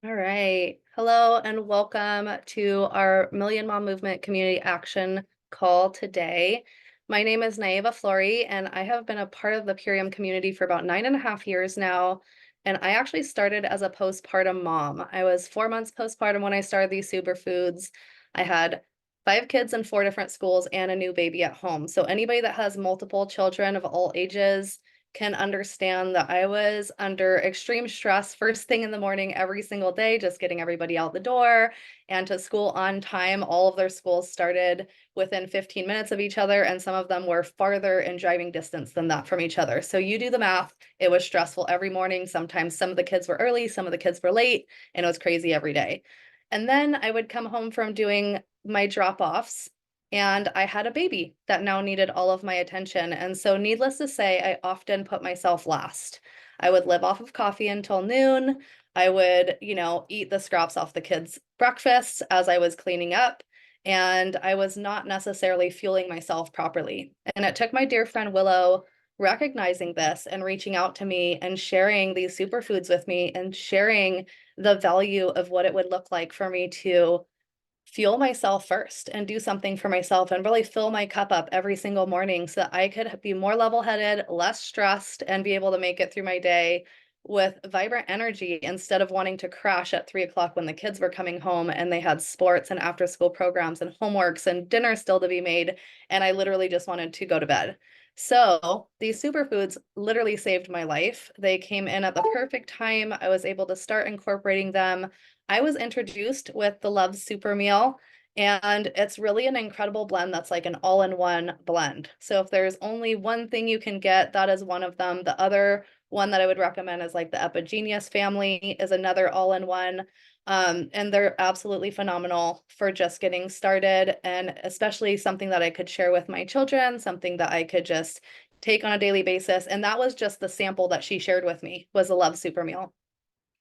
All right. Hello and welcome to our Million Mom Movement Community Action call today. My name is Naiva Flory, and I have been a part of the Purium community for about 9.5 years now. And I actually started as a postpartum mom. I was 4 months postpartum when I started these superfoods. I had 5 kids in 4 different schools and a new baby at home. So anybody that has multiple children of all ages can understand that I was under extreme stress first thing in the morning every single day, just getting everybody out the door and to school on time. All of their schools started within 15 minutes of each other, and some of them were farther in driving distance than that from each other. So you do the math. It was stressful every morning. Sometimes some of the kids were early, some of the kids were late, and it was crazy every day. And then I would come home from doing my drop-offs and I had a baby that now needed all of my attention. And so, needless to say, I often put myself last. I would live off of coffee until noon. I would, eat the scraps off the kids' breakfasts as I was cleaning up. And I was not necessarily fueling myself properly. And it took my dear friend Willow recognizing this and reaching out to me and sharing these superfoods with me and sharing the value of what it would look like for me to fuel myself first and do something for myself and really fill my cup up every single morning so that I could be more level-headed, less stressed, and be able to make it through my day with vibrant energy instead of wanting to crash at 3 o'clock when the kids were coming home and they had sports and after school programs and homeworks and dinner still to be made. And I literally just wanted to go to bed. So these superfoods literally saved my life. They came in at the perfect time. I was able to start incorporating them. I was introduced with the Love Super Meal, and it's really an incredible blend that's like an all-in-one blend. So if there's only one thing you can get, that is one of them. The other one that I would recommend is like the Epigenius family is another all-in-one. And they're absolutely phenomenal for just getting started, and especially something that I could share with my children, something that I could just take on a daily basis. And that was just the sample that she shared with me, was a Love Super Meal.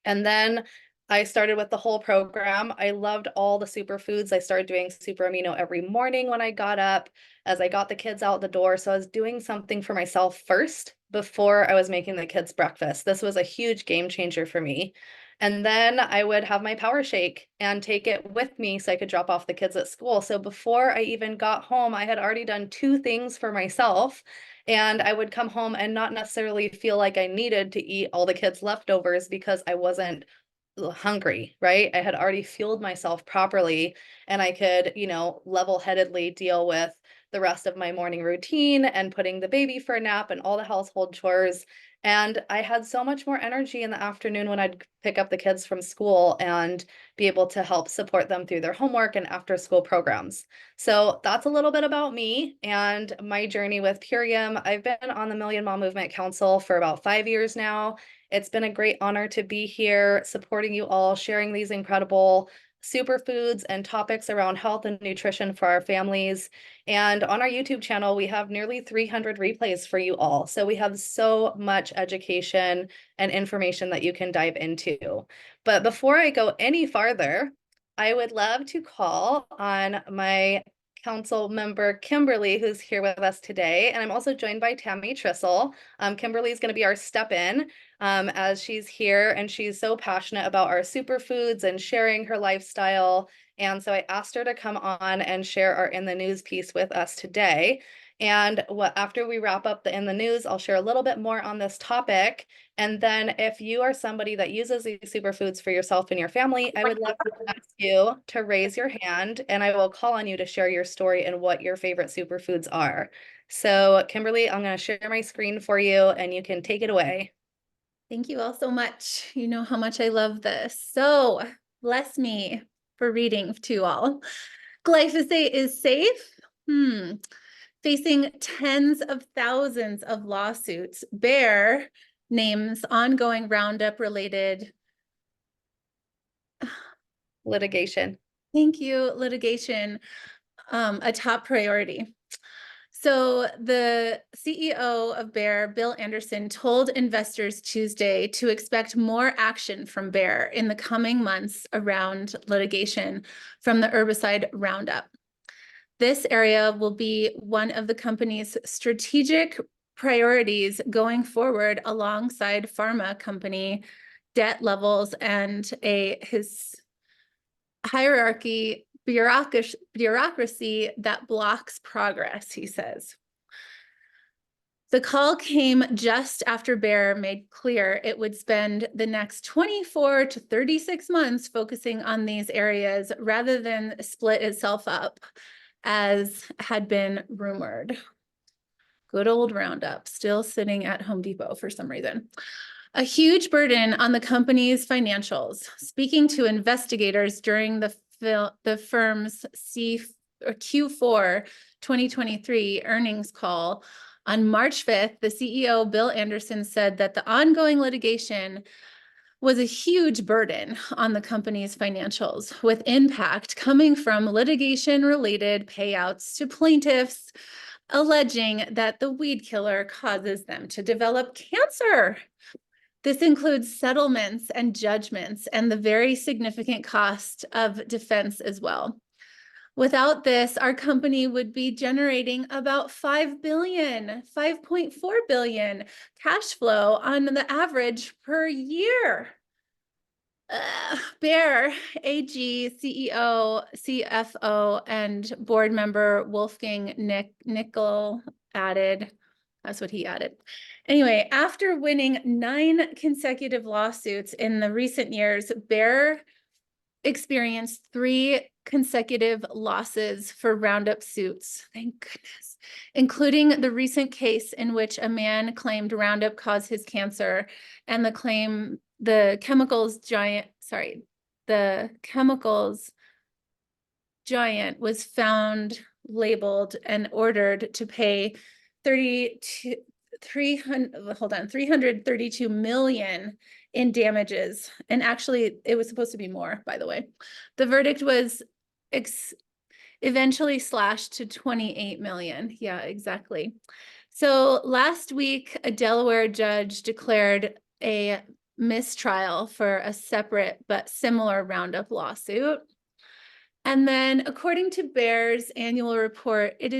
And then I started with the whole program. I loved all the superfoods. I started doing super amino every morning when I got up, as I got the kids out the door. So I was doing something for myself first before I was making the kids breakfast. This was a huge game changer for me. And then I would have my power shake and take it with me so I could drop off the kids at school. So before I even got home, I had already done 2 things for myself. And I would come home and not necessarily feel like I needed to eat all the kids' leftovers because I wasn't hungry, right? I had already fueled myself properly, and I could, level-headedly deal with the rest of my morning routine and putting the baby for a nap and all the household chores. And I had so much more energy in the afternoon when I'd pick up the kids from school and be able to help support them through their homework and after school programs. So that's a little bit about me and my journey with Purium. I've been on the Million Mom Movement Council for about 5 years now. It's been a great honor to be here, supporting you all, sharing these incredible superfoods and topics around health and nutrition for our families. And on our YouTube channel, we have nearly 300 replays for you all. So we have so much education and information that you can dive into. But before I go any farther, I would love to call on my council member Kimberly, who's here with us today. And I'm also joined by Tammy Trissel. Kimberly is going to be our step-in as she's here, and she's so passionate about our superfoods and sharing her lifestyle. And so I asked her to come on and share our In the News piece with us today. And after we wrap up the In the News, I'll share a little bit more on this topic. And then if you are somebody that uses these superfoods for yourself and your family, I would love to ask you to raise your hand, and I will call on you to share your story and what your favorite superfoods are. So Kimberly, I'm going to share my screen for you and you can take it away. Thank you all so much. You know how much I love this. So bless me for reading to all. Glyphosate is safe. Facing tens of thousands of lawsuits. Bayer names ongoing Roundup related Litigation. Thank you, litigation, a top priority. So the CEO of Bayer, Bill Anderson, told investors Tuesday to expect more action from Bayer in the coming months around litigation from the herbicide Roundup. This area will be one of the company's strategic priorities going forward alongside pharma company debt levels and his bureaucracy that blocks progress, he says. The call came just after Bayer made clear it would spend the next 24 to 36 months focusing on these areas rather than split itself up, as had been rumored. Good old Roundup, still sitting at Home Depot for some reason. A huge burden on the company's financials. Speaking to investigators during the firm's Q4 2023 earnings call on March 5th, the CEO, Bill Anderson, said that the ongoing litigation was a huge burden on the company's financials, with impact coming from litigation-related payouts to plaintiffs alleging that the weed killer causes them to develop cancer. This includes settlements and judgments and the very significant cost of defense as well. Without this, our company would be generating about 5 billion, 5.4 billion cash flow on the average per year. Bayer AG, CEO, CFO, and board member Wolfgang Nickel added, that's what he added. Anyway, after winning 9 consecutive lawsuits in the recent years, Bayer experienced 3 consecutive losses for Roundup suits. Thank goodness. Including the recent case in which a man claimed Roundup caused his cancer, and the chemicals giant was found, labeled, and ordered to pay 332 million in damages. And actually, it was supposed to be more, by the way. The verdict was eventually slashed to 28 million. Yeah, exactly. So last week, a Delaware judge declared a mistrial for a separate but similar Roundup lawsuit. And then, according to Bayer's annual report, it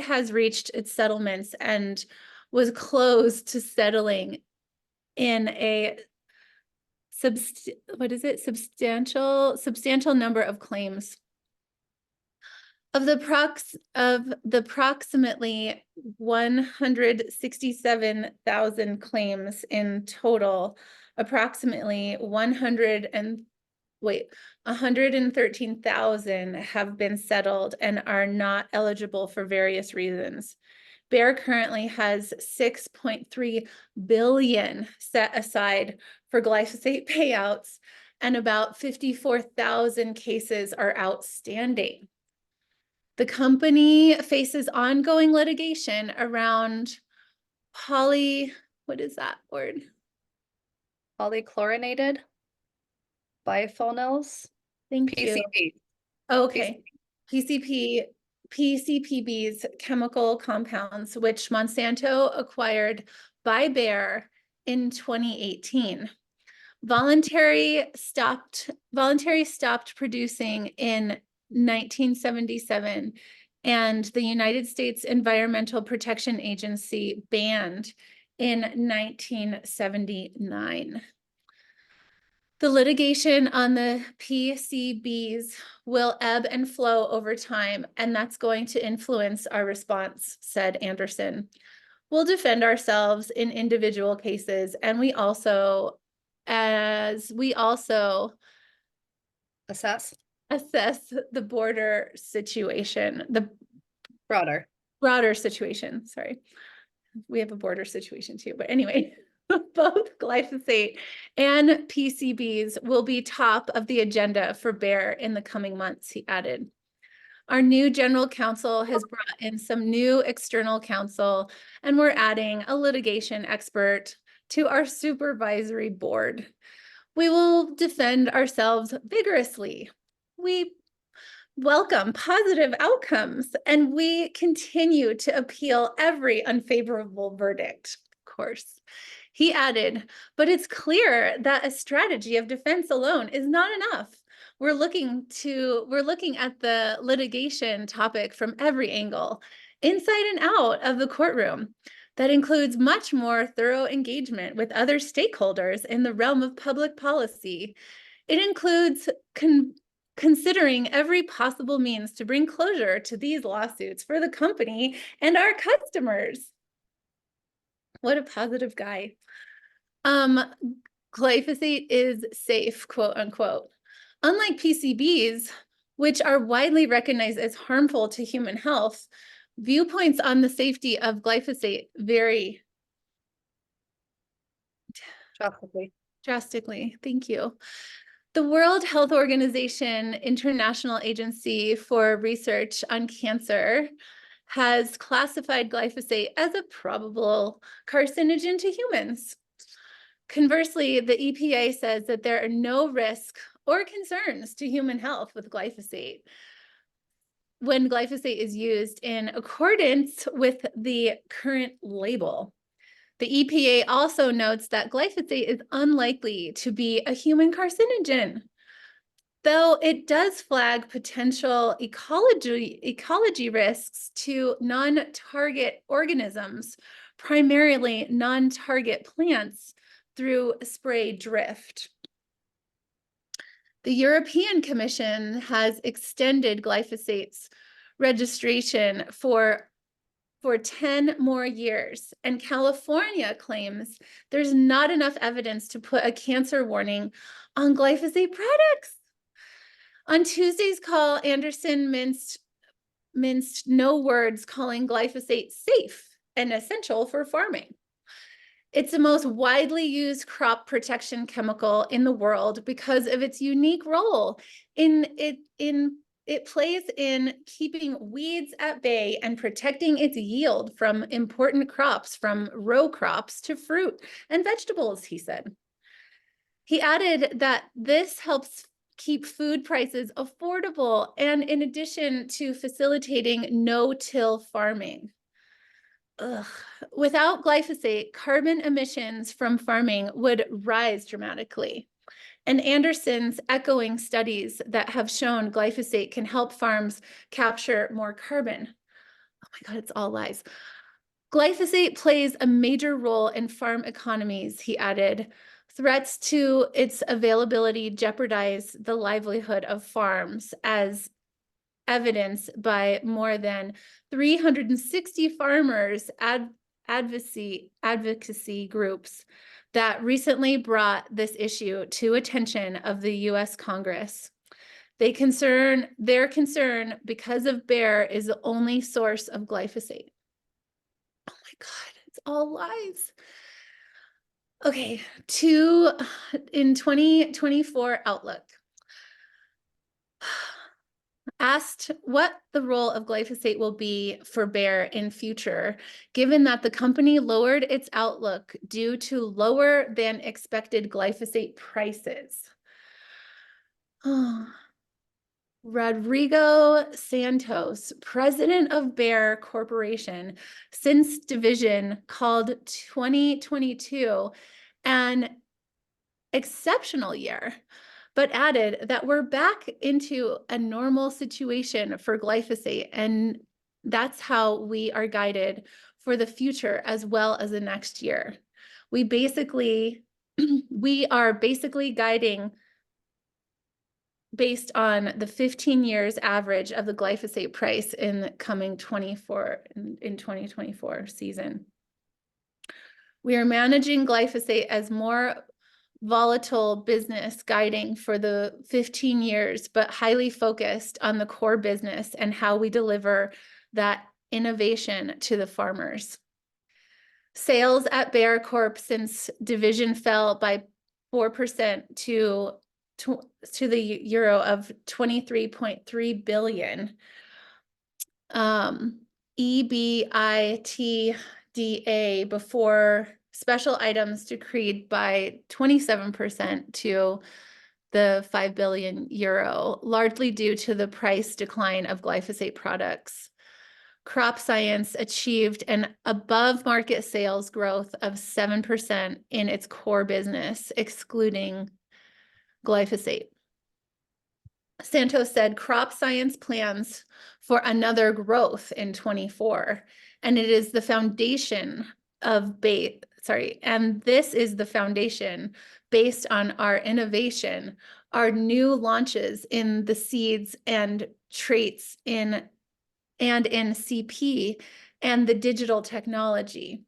has reached its settlements and was close to settling in a substantial number of claims. Of the approximately 167,000 claims in total, approximately 113,000 have been settled and are not eligible for various reasons. Bayer currently has 6.3 billion set aside for glyphosate payouts, and about 54,000 cases are outstanding. The company faces ongoing litigation around what is that word? Polychlorinated biphenyls. Thank you. PCB. Okay. PCPB's chemical compounds, which Monsanto acquired by Bayer in 2018. Voluntary stopped producing in 1977, and the United States Environmental Protection Agency banned in 1979. The litigation on the PCBs will ebb and flow over time, and that's going to influence our response, said Anderson. We'll defend ourselves in individual cases, and we also assess the broader situation, sorry. We have a border situation too, but anyway, both glyphosate and PCBs will be top of the agenda for Bayer in the coming months, he added. Our new general counsel has brought in some new external counsel, and we're adding a litigation expert to our supervisory board. We will defend ourselves vigorously. We welcome positive outcomes, and we continue to appeal every unfavorable verdict, of course. He added, but it's clear that a strategy of defense alone is not enough. We're looking at the litigation topic from every angle, inside and out of the courtroom. that includes much more thorough engagement with other stakeholders in the realm of public policy. It includes considering every possible means to bring closure to these lawsuits for the company and our customers. What a positive guy. Glyphosate is safe, quote unquote. Unlike PCBs, which are widely recognized as harmful to human health, viewpoints on the safety of glyphosate vary drastically. Thank you. The World Health Organization International Agency for Research on Cancer has classified glyphosate as a probable carcinogen to humans. Conversely, the EPA says that there are no risks or concerns to human health with glyphosate when glyphosate is used in accordance with the current label. The EPA also notes that glyphosate is unlikely to be a human carcinogen, though it does flag potential ecology risks to non-target organisms, primarily non-target plants, through spray drift. The European Commission has extended glyphosate's registration for 10 more years, and California claims there's not enough evidence to put a cancer warning on glyphosate products. On Tuesday's call, Anderson minced no words, calling glyphosate safe and essential for farming. It's the most widely used crop protection chemical in the world because of its unique role it plays in keeping weeds at bay and protecting its yield from important crops, from row crops to fruit and vegetables, he said. He added that this helps keep food prices affordable, and in addition to facilitating no-till farming. Without glyphosate, carbon emissions from farming would rise dramatically. And Anderson's echoing studies that have shown glyphosate can help farms capture more carbon. Oh my God, it's all lies. Glyphosate plays a major role in farm economies, he added. Threats to its availability jeopardize the livelihood of farms, as evidenced by more than 360 farmers advocacy groups that recently brought this issue to attention of the US Congress. Their concern because of Bayer is the only source of glyphosate. Oh my God, it's all lies. Okay, in 2024 Outlook. Asked what the role of glyphosate will be for Bayer in future, given that the company lowered its outlook due to lower than expected glyphosate prices. Rodrigo Santos, president of Bayer Corporation, since division, called 2022 an exceptional year, but added that we're back into a normal situation for glyphosate, and that's how we are guided for the future as well as the next year. We are basically guiding based on the 15 years average of the glyphosate price in the coming 2024 season. We are managing glyphosate as more volatile business guiding for the 15 years, but highly focused on the core business and how we deliver that innovation to the farmers. Sales at Bayer Corp since division fell by 4% to the euro of 23.3 billion. EBITDA before special items decreased by 27% to the 5 billion euro, largely due to the price decline of glyphosate products. Crop Science achieved an above market sales growth of 7% in its core business, excluding glyphosate. Santos said Crop Science plans for another growth in 24, and it is the foundation and this is the foundation based on our innovation, our new launches in the seeds and traits in CP and the digital technology.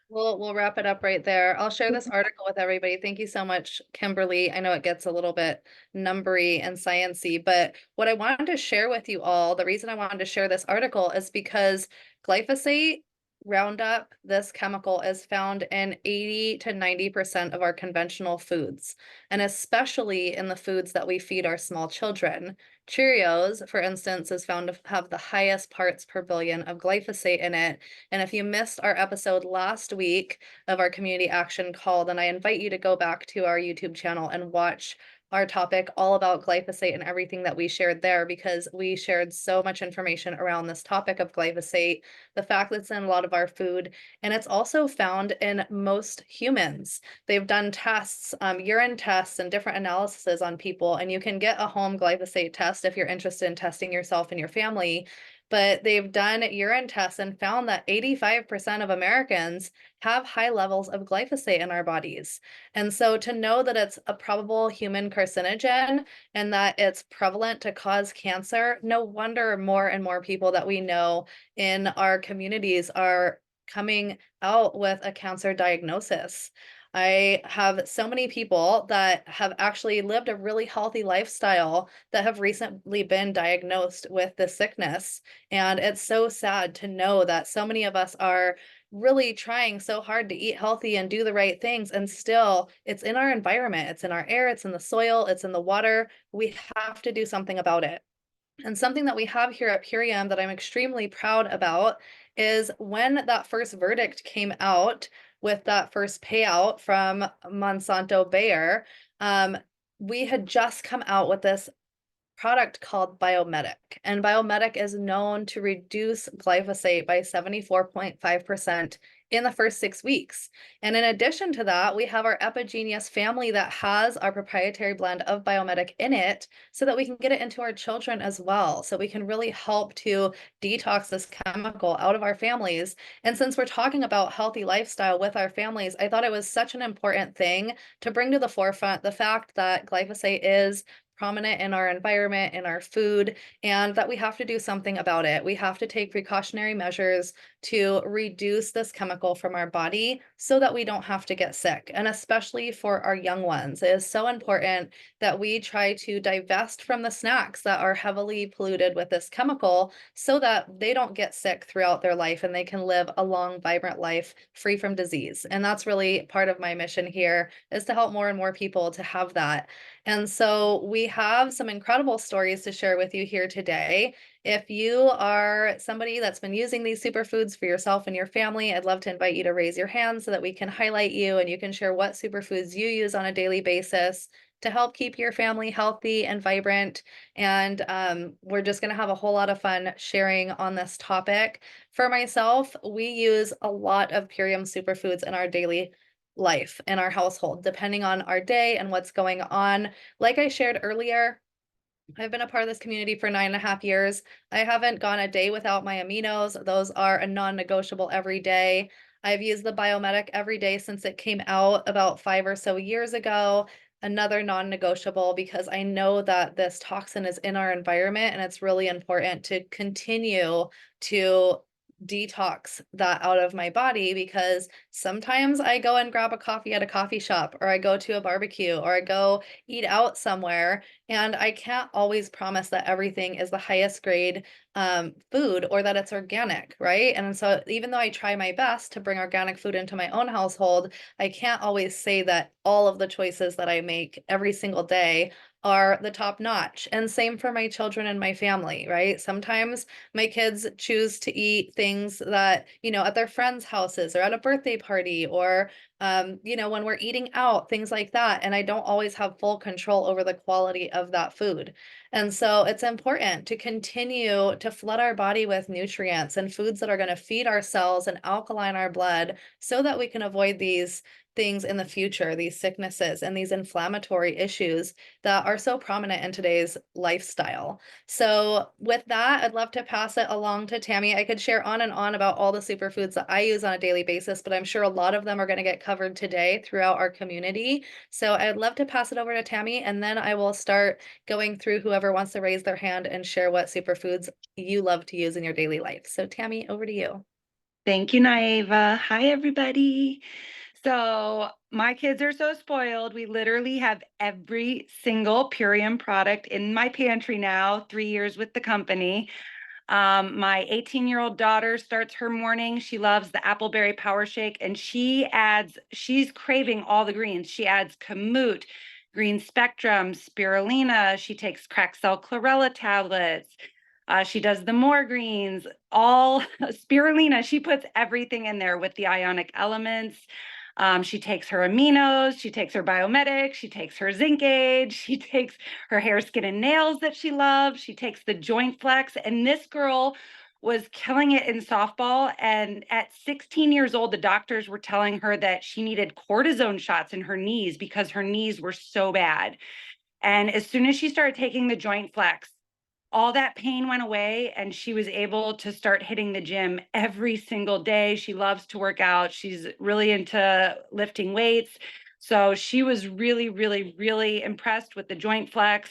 We'll wrap it up right there. I'll share this article with everybody. Thank you so much, Kimberly. I know it gets a little bit numbery and sciency, but what I wanted to share with you all, the reason I wanted to share this article is because glyphosate, Roundup, this chemical is found in 80 to 90% of our conventional foods, and especially in the foods that we feed our small children. Cheerios, for instance, is found to have the highest parts per billion of glyphosate in it. And if you missed our episode last week of our community action call, then I invite you to go back to our YouTube channel and watch our topic all about glyphosate and everything that we shared there, because we shared so much information around this topic of glyphosate, the fact that it's in a lot of our food, and it's also found in most humans. They've done tests, urine tests and different analyses on people, and you can get a home glyphosate test if you're interested in testing yourself and your family. But they've done urine tests and found that 85% of Americans have high levels of glyphosate in our bodies. And so to know that it's a probable human carcinogen and that it's prevalent to cause cancer, no wonder more and more people that we know in our communities are coming out with a cancer diagnosis. I have so many people that have actually lived a really healthy lifestyle that have recently been diagnosed with this sickness. And it's so sad to know that so many of us are really trying so hard to eat healthy and do the right things, and still it's in our environment, it's in our air, it's in the soil, it's in the water. We have to do something about it. And something that we have here at Purium that I'm extremely proud about is when that first verdict came out with that first payout from Monsanto Bayer, we had just come out with this product called Biomedic. And Biomedic is known to reduce glyphosate by 74.5% in the first 6 weeks. And in addition to that, we have our Epigenius family that has our proprietary blend of Biomedic in it so that we can get it into our children as well. So we can really help to detox this chemical out of our families. And since we're talking about healthy lifestyle with our families, I thought it was such an important thing to bring to the forefront the fact that glyphosate is prominent in our environment, in our food, and that we have to do something about it. We have to take precautionary measures to reduce this chemical from our body so that we don't have to get sick. And especially for our young ones, it is so important that we try to divest from the snacks that are heavily polluted with this chemical so that they don't get sick throughout their life and they can live a long, vibrant life free from disease. And that's really part of my mission here, is to help more and more people to have that. And so we have some incredible stories to share with you here today. If you are somebody that's been using these superfoods for yourself and your family, I'd love to invite you to raise your hand so that we can highlight you and you can share what superfoods you use on a daily basis to help keep your family healthy and vibrant. And we're just going to have a whole lot of fun sharing on this topic. For myself, we use a lot of Purium superfoods in our daily life in our household, depending on our day and what's going on. Like I shared earlier, I've been a part of this community for 9.5 years. I haven't gone a day without my aminos. Those are a non-negotiable every day. I've used the Biomedic every day since it came out about 5 or so years ago. Another non-negotiable, because I know that this toxin is in our environment and it's really important to continue to detox that out of my body, because sometimes I go and grab a coffee at a coffee shop, or I go to a barbecue, or I go eat out somewhere, and I can't always promise that everything is the highest grade food or that it's organic, right? And so even though I try my best to bring organic food into my own household, I can't always say that all of the choices that I make every single day are the top notch. And same for my children and my family, right? Sometimes my kids choose to eat things that, at their friends' houses or at a birthday party, or when we're eating out, things like that. And I don't always have full control over the quality of that food. And so it's important to continue to flood our body with nutrients and foods that are going to feed our cells and alkaline our blood so that we can avoid these things in the future, these sicknesses and these inflammatory issues that are so prominent in today's lifestyle. So, with that, I'd love to pass it along to Tammy. I could share on and on about all the superfoods that I use on a daily basis, but I'm sure a lot of them are going to get covered today throughout our community. So, I'd love to pass it over to Tammy, and then I will start going through whoever wants to raise their hand and share what superfoods you love to use in your daily life. So, Tammy, over to you. Thank you, Naeva. Hi, everybody. So my kids are so spoiled. We literally have every single Purium product in my pantry now, 3 years with the company. My 18-year-old daughter starts her morning. She loves the Appleberry Power Shake, and she's craving all the greens. She adds Kamut, Green Spectrum, Spirulina. She takes cracked cell chlorella tablets. She does the more greens, all spirulina. She puts everything in there with the ionic elements. She takes her aminos, she takes her biomedic, she takes her zinc aid, she takes her hair, skin, and nails that she loves. She takes the joint flex. And this girl was killing it in softball. And at 16 years old, the doctors were telling her that she needed cortisone shots in her knees because her knees were so bad. And as soon as she started taking the joint flex, all that pain went away and she was able to start hitting the gym every single day. She loves to work out. She's really into lifting weights. So she was really, really, really impressed with the joint flex.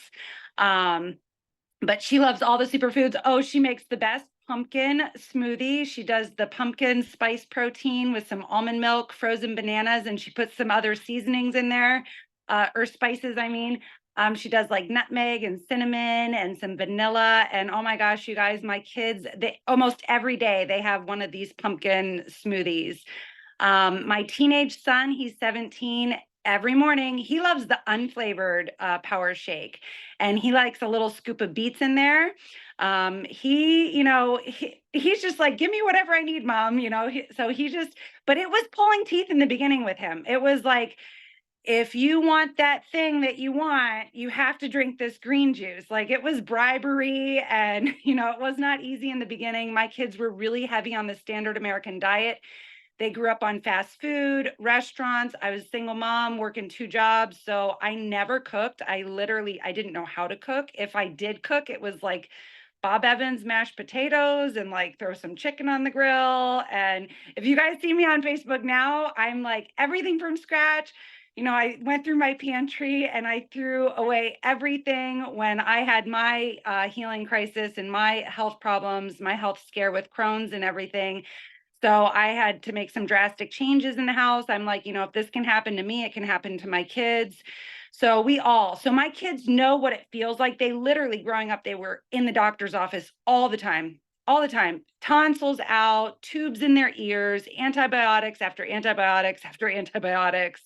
But she loves all the superfoods. Oh, she makes the best pumpkin smoothie. She does the pumpkin spice protein with some almond milk, frozen bananas, and she puts some other seasonings in there, or spices, I mean. She does like nutmeg and cinnamon and some vanilla. And oh my gosh, you guys, my kids, they almost every day they have one of these pumpkin smoothies. My teenage son, he's 17. Every morning, he loves the unflavored Power Shake, and he likes a little scoop of beets in there. He's just like, give me whatever I need, mom. But it was pulling teeth in the beginning with him. It was like, if you want that thing that you want, you have to drink this green juice. Like it was bribery, and it was not easy in the beginning. My kids were really heavy on the standard American diet. They grew up on fast food, restaurants. I was a single mom working 2 jobs. So I never cooked. I didn't know how to cook. If I did cook, it was like Bob Evans mashed potatoes and like throw some chicken on the grill. And if you guys see me on Facebook now, I'm like everything from scratch. I went through my pantry and I threw away everything when I had my healing crisis and my health problems, my health scare with Crohn's and everything. So I had to make some drastic changes in the house. I'm like, if this can happen to me, it can happen to my kids. So my kids know what it feels like. They literally, growing up, they were in the doctor's office all the time, tonsils out, tubes in their ears, antibiotics after antibiotics after antibiotics.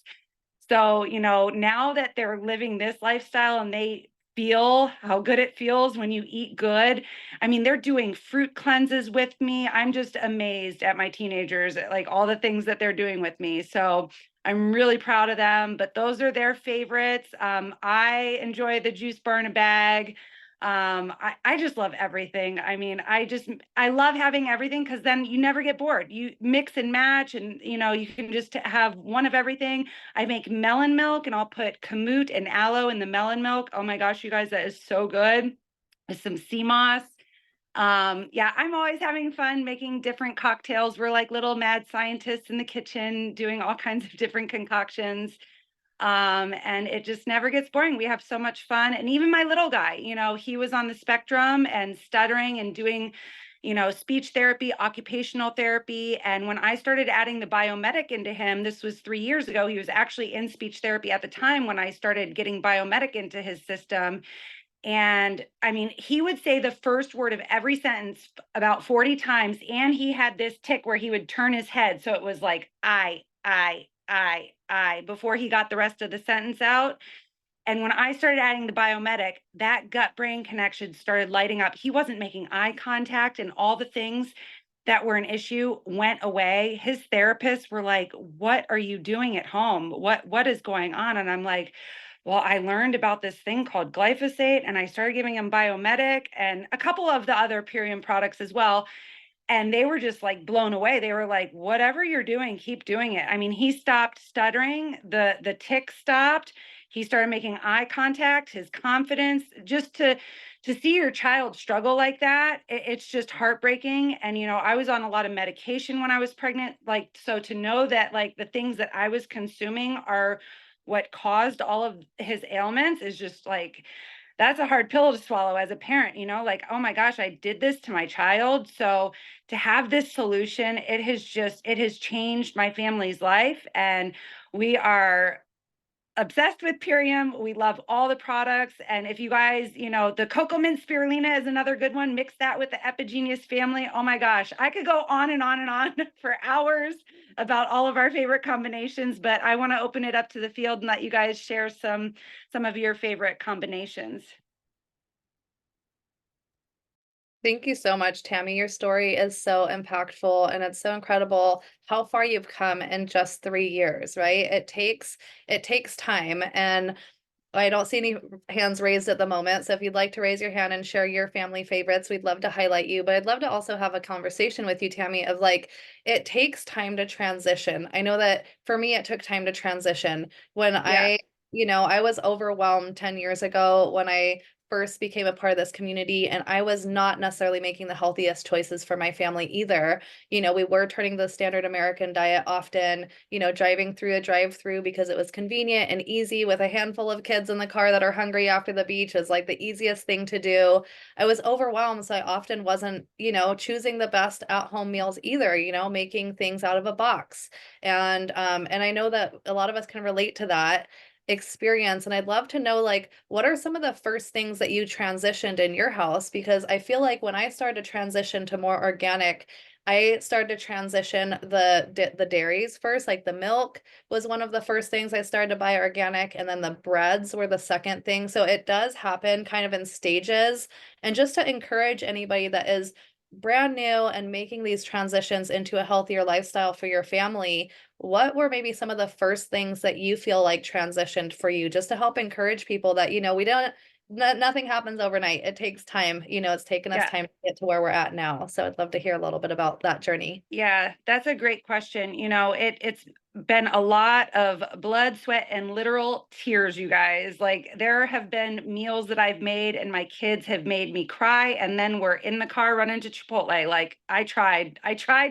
So, now that they're living this lifestyle and they feel how good it feels when you eat good. I mean, they're doing fruit cleanses with me. I'm just amazed at my teenagers, at like all the things that they're doing with me. So I'm really proud of them, but those are their favorites. I enjoy the Juice Bar in a Bag. I just love everything. I mean, I love having everything because then you never get bored. You mix and match, and you can just have one of everything. I make melon milk and I'll put kamut and aloe in the melon milk. Oh my gosh, you guys, that is so good. With some sea moss. Yeah, I'm always having fun making different cocktails. We're like little mad scientists in the kitchen doing all kinds of different concoctions. And it just never gets boring. We have so much fun. And even my little guy, he was on the spectrum and stuttering and doing, speech therapy, occupational therapy. And when I started adding the biomedic into him, this was 3 years ago, he was actually in speech therapy at the time when I started getting biomedic into his system. And I mean, he would say the first word of every sentence about 40 times. And he had this tick where he would turn his head. So it was like, I, before he got the rest of the sentence out. And when I started adding the biomedic, that gut brain connection started lighting up. He wasn't making eye contact, and all the things that were an issue went away. His therapists were like, "What are you doing at home? What is going on?" And I'm like, well, I learned about this thing called glyphosate, and I started giving him biomedic and a couple of the other Purium products as well. And they were just like blown away. They were like, whatever you're doing, keep doing it. I mean, he stopped stuttering, the tick stopped. He started making eye contact, his confidence, just to see your child struggle like that, it's just heartbreaking. And I was on a lot of medication when I was pregnant, like, so to know that like the things that I was consuming are what caused all of his ailments is just like, that's a hard pill to swallow as a parent, like, oh my gosh, I did this to my child. So to have this solution, it has changed my family's life. And we are obsessed with Purium. We love all the products. And if you guys, the Cocoa Mint Spirulina is another good one. Mix that with the Epigenius family. Oh my gosh, I could go on and on and on for hours about all of our favorite combinations, but I want to open it up to the field and let you guys share some of your favorite combinations. Thank you so much, Tammy. Your story is so impactful and it's so incredible how far you've come in just 3 years, right? It takes time, and I don't see any hands raised at the moment. So if you'd like to raise your hand and share your family favorites, we'd love to highlight you. But I'd love to also have a conversation with you, Tammy, of like, it takes time to transition. I know that for me, it took time to transition when Yeah. I was overwhelmed 10 years ago when I first became a part of this community, and I was not necessarily making the healthiest choices for my family either. We were turning the standard American diet often, driving through a drive-through because it was convenient and easy with a handful of kids in the car that are hungry after the beach is like the easiest thing to do. I was overwhelmed, so I often wasn't, choosing the best at-home meals either, making things out of a box. And I know that a lot of us can relate to that experience, and I'd love to know, like, what are some of the first things that you transitioned in your house? Because I feel like when I started to transition to more organic, I started to transition the dairies first, like the milk was one of the first things I started to buy organic, and then the breads were the second thing. So it does happen kind of in stages. And just to encourage anybody that is brand new and making these transitions into a healthier lifestyle for your family, what were maybe some of the first things that you feel like transitioned for you, just to help encourage people that, we don't, nothing happens overnight. It takes time. It's taken us Yeah. time to get to where we're at now. So I'd love to hear a little bit about that journey. Yeah, that's a great question. It's been a lot of blood, sweat, and literal tears, you guys. Like, there have been meals that I've made and my kids have made me cry, and then we're in the car running to Chipotle. Like, I tried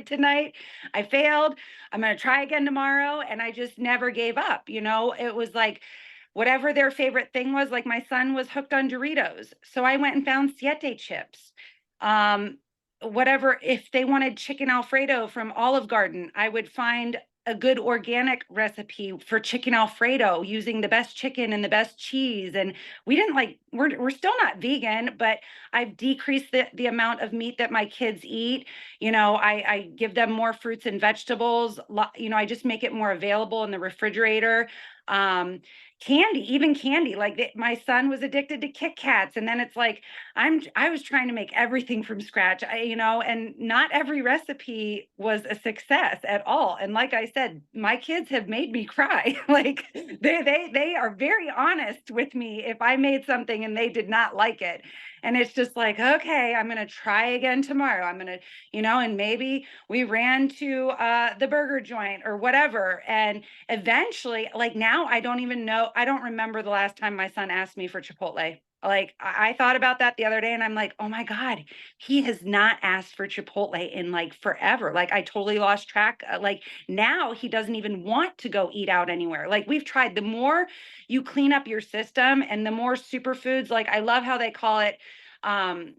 tonight. I failed. I'm going to try again tomorrow. And I just never gave up. It was like whatever their favorite thing was, like my son was hooked on Doritos. So I went and found Siete chips. Um, Whatever, if they wanted chicken Alfredo from Olive Garden, I would find a good organic recipe for chicken Alfredo using the best chicken and the best cheese. And we didn't like, we're still not vegan, but I've decreased the amount of meat that my kids eat. I give them more fruits and vegetables. I just make it more available in the refrigerator. Um, even candy, like my son was addicted to Kit Kats. And then it's like, I was trying to make everything from scratch, and not every recipe was a success at all. And like I said, my kids have made me cry. Like, they are very honest with me if I made something and they did not like it. And it's just like, okay, I'm going to try again tomorrow. I'm going to, and maybe we ran to the burger joint or whatever. And eventually, like, now I don't remember the last time my son asked me for Chipotle. Like, I thought about that the other day and I'm like, oh my God, he has not asked for Chipotle in like forever. Like, I totally lost track. Like, now he doesn't even want to go eat out anywhere. Like, we've tried, the more you clean up your system and the more superfoods, like, I love how they call it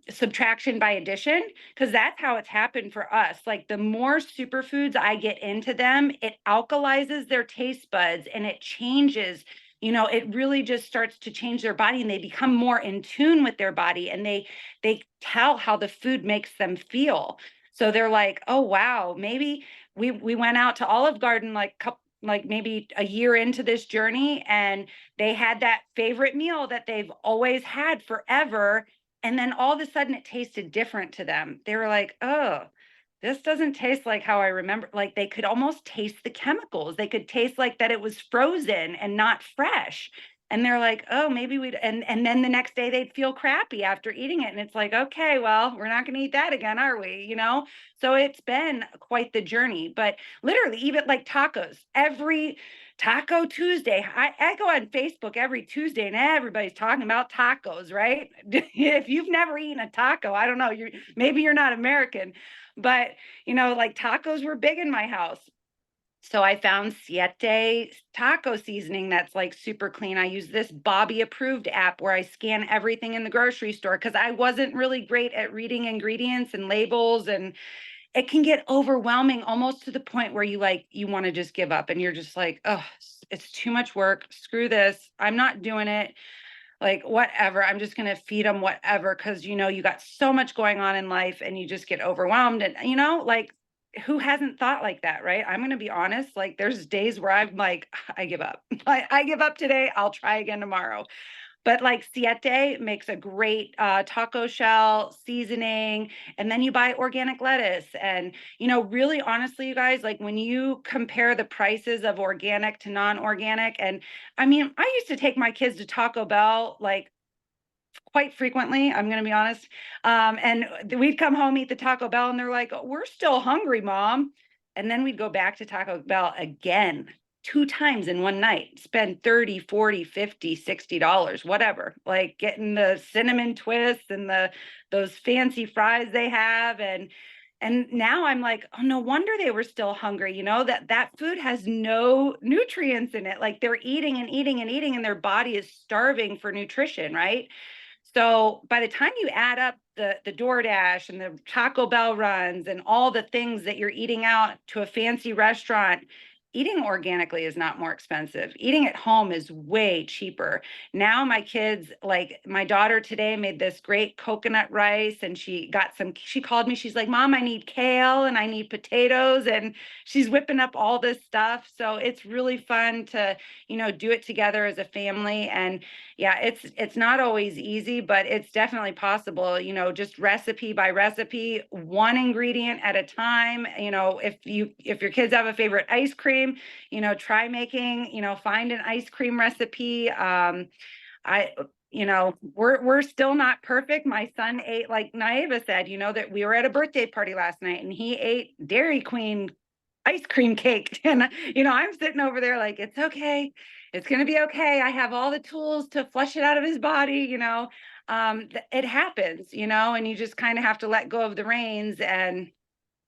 subtraction by addition, because that's how it's happened for us. Like, the more superfoods I get into them, it alkalizes their taste buds and it changes, it really just starts to change their body, and they become more in tune with their body, and they tell how the food makes them feel. So they're like, oh wow, maybe we went out to Olive Garden like maybe a year into this journey, and they had that favorite meal that they've always had forever, and then all of a sudden it tasted different to them. They were like, oh, this doesn't taste like how I remember. Like, they could almost taste the chemicals. They could taste like that it was frozen and not fresh. And they're like, oh, maybe we'd, and then the next day they'd feel crappy after eating it. And it's like, okay, well, we're not going to eat that again, are we? You know? So it's been quite the journey, but literally even like tacos, every Taco Tuesday, I go on Facebook every Tuesday and everybody's talking about tacos, right? If you've never eaten a taco, I don't know, maybe you're not American, but you know, like tacos were big in my house. So I found Siete taco seasoning that's like super clean. I use this Bobby approved app where I scan everything in the grocery store because I wasn't really great at reading ingredients and labels, and it can get overwhelming almost to the point where you want to just give up and you're just like, oh, it's too much work. Screw this. I'm not doing it. Like whatever. I'm just going to feed them whatever, because you know you got so much going on in life and you just get overwhelmed. And you know, like who hasn't thought like that, right? I'm going to be honest, like there's days where I'm like, I give up. I give up today. I'll try again tomorrow. But like Siete makes a great taco shell seasoning, and then you buy organic lettuce. And, you know, really honestly, you guys, like when you compare the prices of organic to non-organic, and I mean, I used to take my kids to Taco Bell like quite frequently, I'm going to be honest. And we'd come home, eat the Taco Bell, and they're like, "Oh, we're still hungry, Mom." And then we'd go back to Taco Bell again, 2 times in one night, spend 30, 40, 50, $60, whatever, like getting the cinnamon twists and those fancy fries they have. And now I'm like, oh, no wonder they were still hungry. You know, that food has no nutrients in it. Like they're eating and eating and eating, and their body is starving for nutrition, right? So by the time you add up the DoorDash and the Taco Bell runs and all the things that you're eating out to a fancy restaurant, eating organically is not more expensive. Eating at home is way cheaper. Now my kids, like my daughter today made this great coconut rice, and she called me, she's like, "Mom, I need kale and I need potatoes," and she's whipping up all this stuff. So it's really fun to, you know, do it together as a family. And yeah, it's not always easy, but it's definitely possible, you know, just recipe by recipe, one ingredient at a time. You know, if your kids have a favorite ice cream, you know, try making, you know, find an ice cream recipe. I you know, we're still not perfect. My son ate, like Naiva said, you know, that we were at a birthday party last night and he ate Dairy Queen ice cream cake. And, you know, I'm sitting over there like, it's okay. It's going to be okay. I have all the tools to flush it out of his body, you know. It happens, you know, and you just kind of have to let go of the reins, and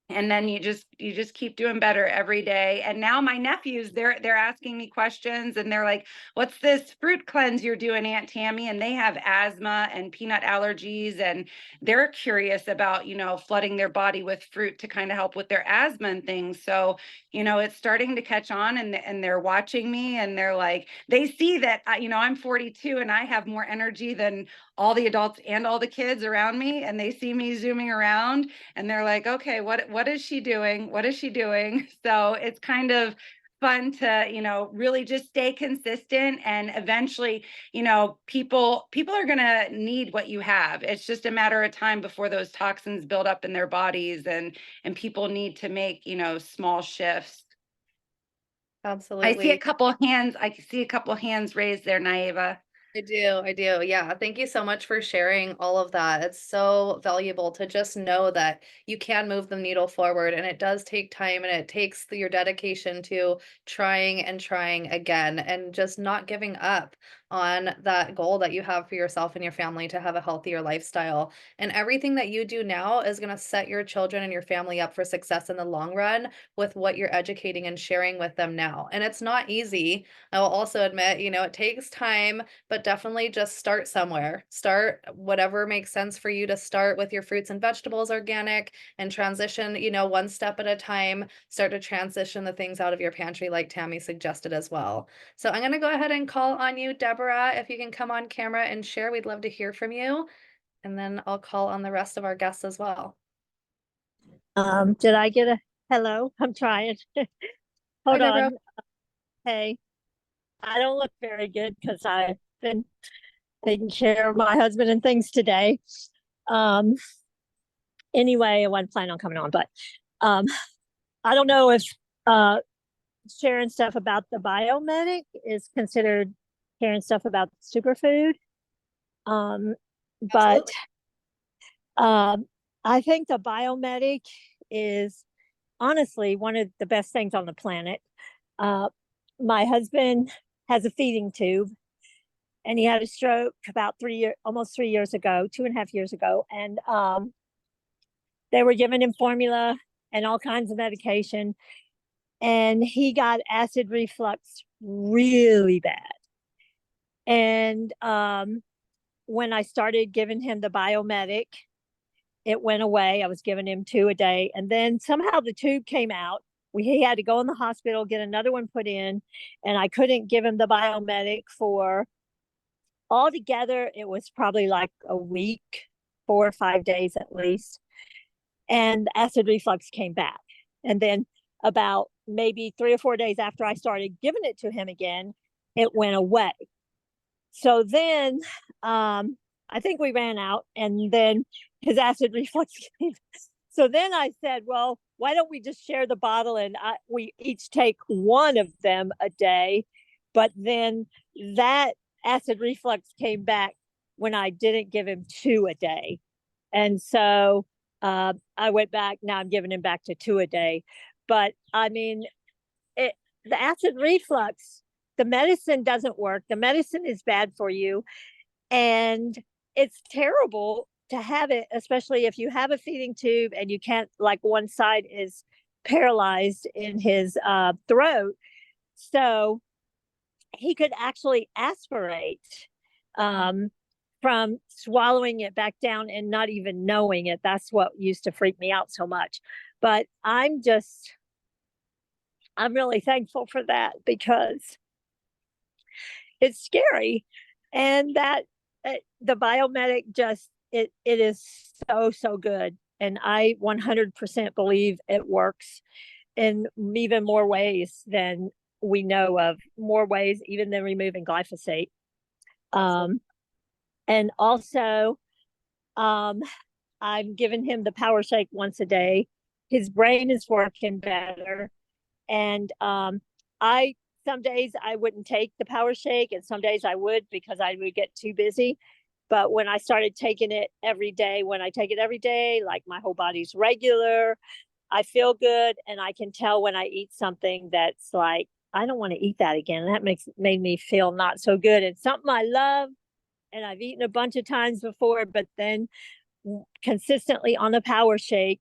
then you just keep doing better every day. And now my nephews, they're asking me questions, and they're like, "What's this fruit cleanse you're doing, Aunt Tammy?" And they have asthma and peanut allergies, and they're curious about, you know, flooding their body with fruit to kind of help with their asthma and things. So, you know, it's starting to catch on, and they're watching me, and they're like, they see that you know, I'm 42 and I have more energy than all the adults and all the kids around me, and they see me zooming around, and they're like, okay, what is she doing? What is she doing? So it's kind of fun to, you know, really just stay consistent, and eventually, you know, people are going to need what you have. It's just a matter of time before those toxins build up in their bodies, and people need to make, you know, small shifts. I see a Absolutely. couple hands. I see a couple hands raised there, Naiva. I do. I do. Yeah. Thank you so much for sharing all of that. It's so valuable to just know that you can move the needle forward, and it does take time, and it takes your dedication to trying and trying again and just not giving up on that goal that you have for yourself and your family to have a healthier lifestyle. And everything that you do now is going to set your children and your family up for success in the long run with what you're educating and sharing with them now. And it's not easy. I will also admit, you know, it takes time, but definitely just start somewhere. Start whatever makes sense for you to start with your fruits and vegetables organic, and transition, you know, one step at a time. Start to transition the things out of your pantry like Tammy suggested as well. So I'm going to go ahead and call on you, Deborah. If you can come on camera and share, we'd love to hear from you. And then I'll call on the rest of our guests as well. Did I get a hello? I'm trying. Hi, Hold Deborah. on. Hey, I don't look very good because I've been taking care of my husband and things today. Um, anyway, I wasn't planning on coming on, but um, I don't know if sharing stuff about the biomedic is considered hearing stuff about superfood. But Absolutely. I think the biomedic is honestly one of the best things on the planet. Uh, my husband has a feeding tube, and he had a stroke about almost 3 years ago, 2.5 years ago, and they were giving him formula and all kinds of medication, and he got acid reflux really bad. And when I started giving him the biomedic, it went away. I was giving him 2 a day, and then somehow the tube came out. He had to go in the hospital, get another one put in, and I couldn't give him the biomedic for altogether. It was probably like a week, 4 or 5 days at least. And the acid reflux came back. And then about maybe 3 or 4 days after I started giving it to him again, it went away. So then I think we ran out, and then his acid reflux came. So then I said, well, why don't we just share the bottle, and we each take one of them a day. But then that acid reflux came back when I didn't give him 2 a day. And so I went back. Now I'm giving him back to 2 a day. But I mean, the acid reflux, the medicine doesn't work. The medicine is bad for you. And it's terrible to have it, especially if you have a feeding tube and you can't, like one side is paralyzed in his throat. So he could actually aspirate from swallowing it back down and not even knowing it. That's what used to freak me out so much. But I'm really thankful for that, because it's scary. And that the biomedic it is so good. And I 100% believe it works in even more ways than we know of, more ways even than removing glyphosate. And also, I'm giving him the power shake once a day. His brain is working better. And some days I wouldn't take the power shake, and some days I would, because I would get too busy. But when I started taking it every day, when I take it every day, like my whole body's regular, I feel good. And I can tell when I eat something that's like, I don't want to eat that again. That made me feel not so good. It's something I love, and I've eaten a bunch of times before, but then consistently on the power shake,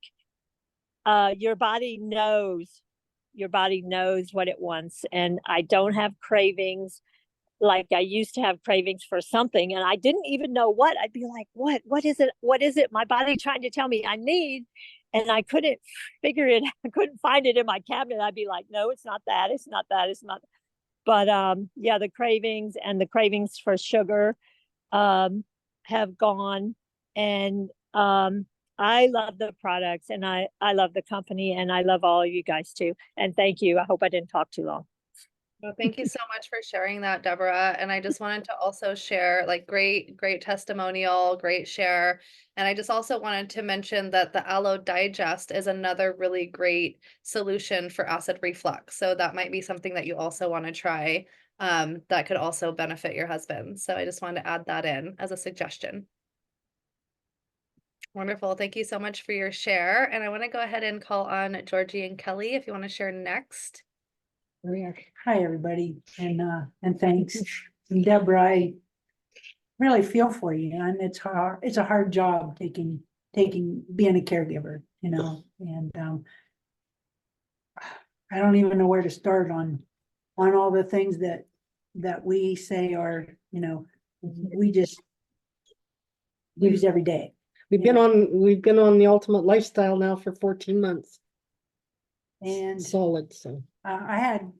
your body knows what it wants. And I don't have cravings like I used to have cravings for something, and I didn't even know what. I'd be like, what is it my body trying to tell me I need? And I couldn't figure it. I couldn't find it in my cabinet. I'd be like, no, it's not that, it's not that, it's not. But yeah, the cravings for sugar have gone. And I love the products, and I love the company, and I love all of you guys too. And thank you. I hope I didn't talk too long. Well, thank you so much for sharing that, Deborah. And I just wanted to also share, like, great testimonial, great share. And I just also wanted to mention that the Aloe Digest is another really great solution for acid reflux. So that might be something that you also want to try, that could also benefit your husband. So I just wanted to add that in as a suggestion. Wonderful. Thank you so much for your share. And I want to go ahead and call on Georgie and Kelly if you want to share next. Hi, everybody, and thanks. And Deborah, I really feel for you, and it's hard. It's a hard job being a caregiver, and I don't even know where to start on all the things that we say are, we just use every day. We've been on the ultimate lifestyle now for 14 months. And solid. So I had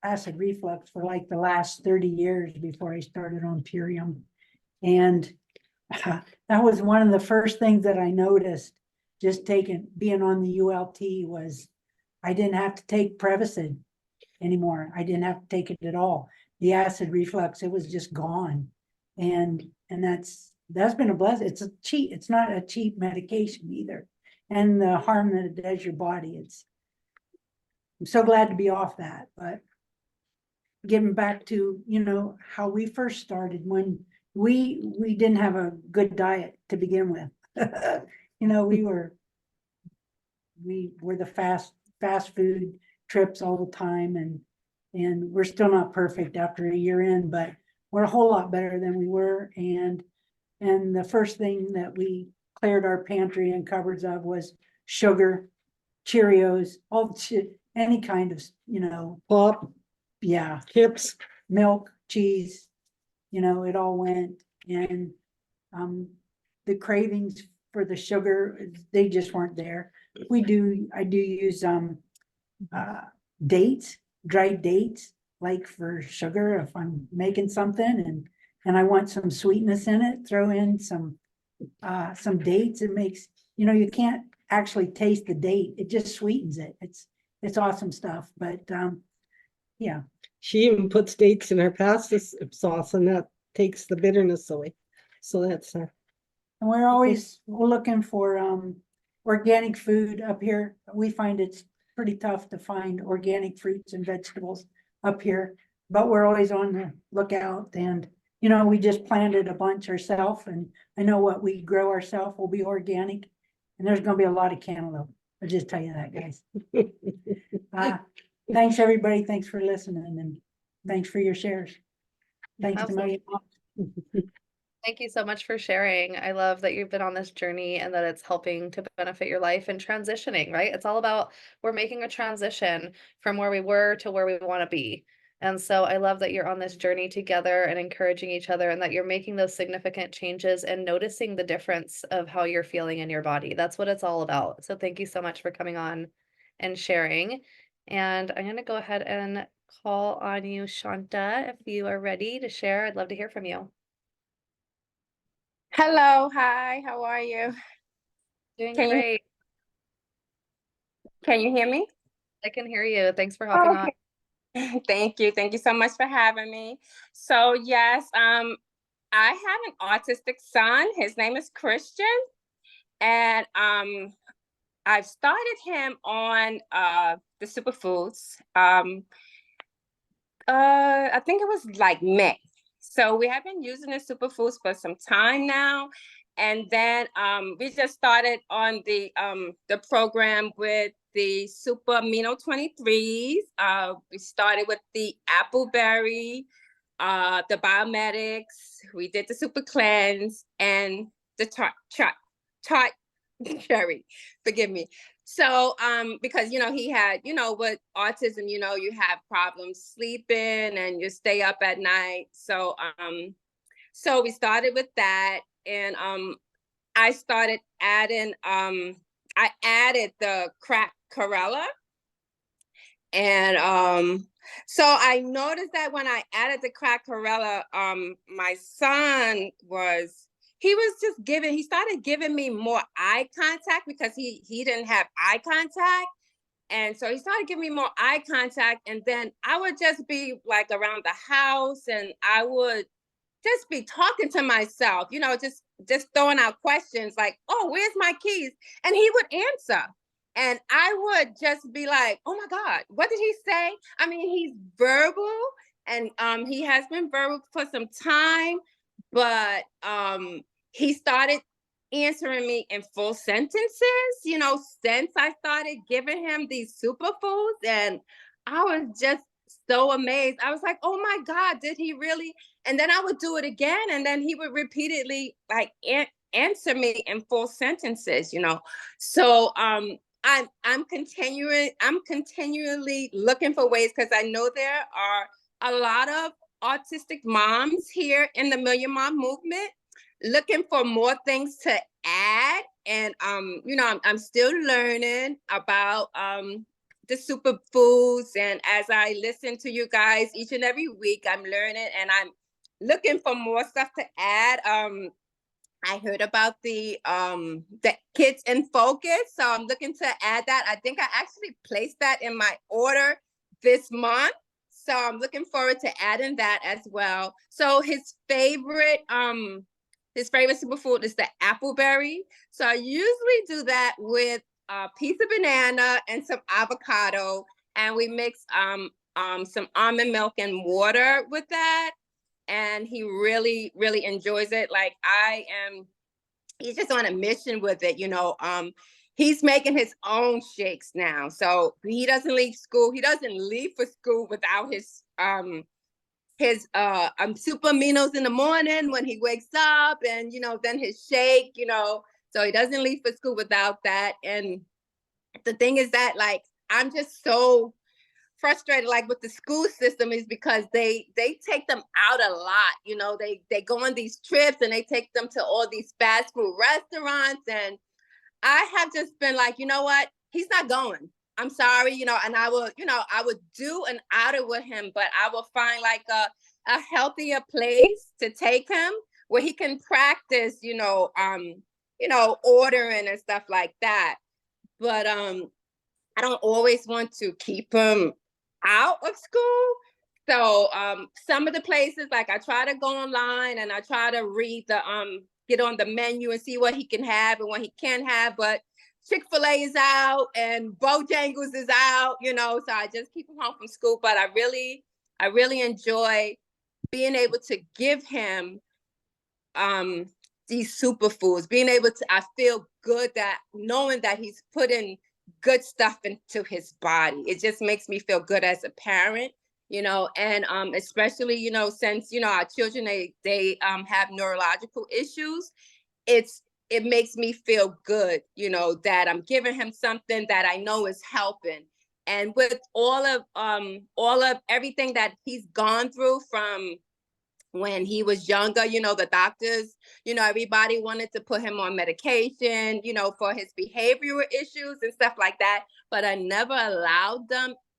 acid reflux for like the last 30 years before I started on Purium. And that was one of the first things that I noticed just being on the ULT was I didn't have to take Prevacid anymore. I didn't have to take it at all. The acid reflux, it was just gone. And that's been a blessing. It's not a cheap medication either. And the harm that it does your body, I'm so glad to be off that. But getting back to, you know, how we first started when we didn't have a good diet to begin with. You know, we were the fast food trips all the time, and we're still not perfect after a year in, but we're a whole lot better than we were. And the first thing that we cleared our pantry and cupboards of was sugar, Cheerios, all the shit, any kind of, you know, Pop, yeah, chips. milk, cheese, you know, it all went. And the cravings for the sugar, they just weren't there. I do use dates, dried dates, like for sugar, if I'm making something and I want some sweetness in it, throw in some dates. It makes, you know, you can't actually taste the date, it just sweetens it. It's awesome stuff. But yeah, She even puts dates in her pasta sauce, and that takes the bitterness away. So that's and we're always looking for organic food up here. We find it's pretty tough to find organic fruits and vegetables up here, but we're always on the lookout. And you know, we just planted a bunch ourselves, and I know what we grow ourselves will be organic, and there's gonna be a lot of cantaloupe. I'll just tell you that, guys. Thanks, everybody. Thanks for listening, and thanks for your shares. Thanks to Absolutely. my. Thank you so much for sharing. I love that you've been on this journey and that it's helping to benefit your life and transitioning, right? It's all about we're making a transition from where we were to where we want to be. And so I love that you're on this journey together and encouraging each other and that you're making those significant changes and noticing the difference of how you're feeling in your body. That's what it's all about. So thank you so much for coming on and sharing. And I'm going to go ahead and call on you, Shanta, if you are ready to share. I'd love to hear from you. Hello, hi, how are you? Doing Can you great. can you hear me? I can hear you. Thanks for hopping on. Okay. Thank you so much for having me. So yes, I have an autistic son. His name is Christian, and I've started him on the superfoods. I think it was like May. So we have been using the superfoods for some time now. And then we just started on the program with the super amino 23s. We started with the appleberry, the biomedics. We did the super cleanse and the tart cherry. Forgive me. So, because, you know, he had, you know, with autism, you know, you have problems sleeping and you stay up at night. So, so we started with that, and I started adding, I added the cracked Corella, and so I noticed that when I added the cracked Corella, my son he started giving me more eye contact because he didn't have eye contact. And so he started giving me more eye contact. And then I would just be like around the house and I would just be talking to myself, you know, just throwing out questions like, oh, where's my keys? And he would answer. And I would just be like, oh my God, what did he say? I mean, he's verbal, and he has been verbal for some time, but he started answering me in full sentences, you know, since I started giving him these superfoods. And I was just so amazed. I was like, oh my God, did he really? And then I would do it again, and then he would repeatedly like answer me in full sentences, you know. So I'm continually looking for ways, because I know there are a lot of autistic moms here in the Million Mom movement looking for more things to add. And you know, I'm still learning about the superfoods, and as I listen to you guys each and every week, I'm learning and I'm looking for more stuff to add. I heard about the Kids in Focus, so I'm looking to add that. I think I actually placed that in my order this month, so I'm looking forward to adding that as well. So his favorite superfood is the appleberry. So I usually do that with a piece of banana and some avocado, and we mix some almond milk and water with that. And he really, really enjoys it. Like he's just on a mission with it, you know. He's making his own shakes now. So he doesn't leave school. He doesn't leave for school without his super aminos in the morning when he wakes up, and you know, then his shake, you know. So he doesn't leave for school without that. And the thing is that, like, I'm just so frustrated, like, with the school system, is because they take them out a lot. You know, they go on these trips and they take them to all these fast food restaurants, and I have just been like, you know what, he's not going. I'm sorry, you know, and I would do an outing with him, but I will find like a healthier place to take him where he can practice, ordering and stuff like that. But I don't always want to keep him out of school. So some of the places, like, I try to go online and I try to read get on the menu and see what he can have and what he can't have. But Chick-fil-A is out and Bojangles is out, you know, so I just keep him home from school. But I really enjoy being able to give him these superfoods, being able to, I feel good that knowing that he's putting good stuff into his body. It just makes me feel good as a parent, you know, and especially, you know, since, you know, our children, they have neurological issues. It makes me feel good, you know, that I'm giving him something that I know is helping. And with all of everything that he's gone through from when he was younger, you know, the doctors, you know, everybody wanted to put him on medication, you know, for his behavioral issues and stuff like that. But I never allowed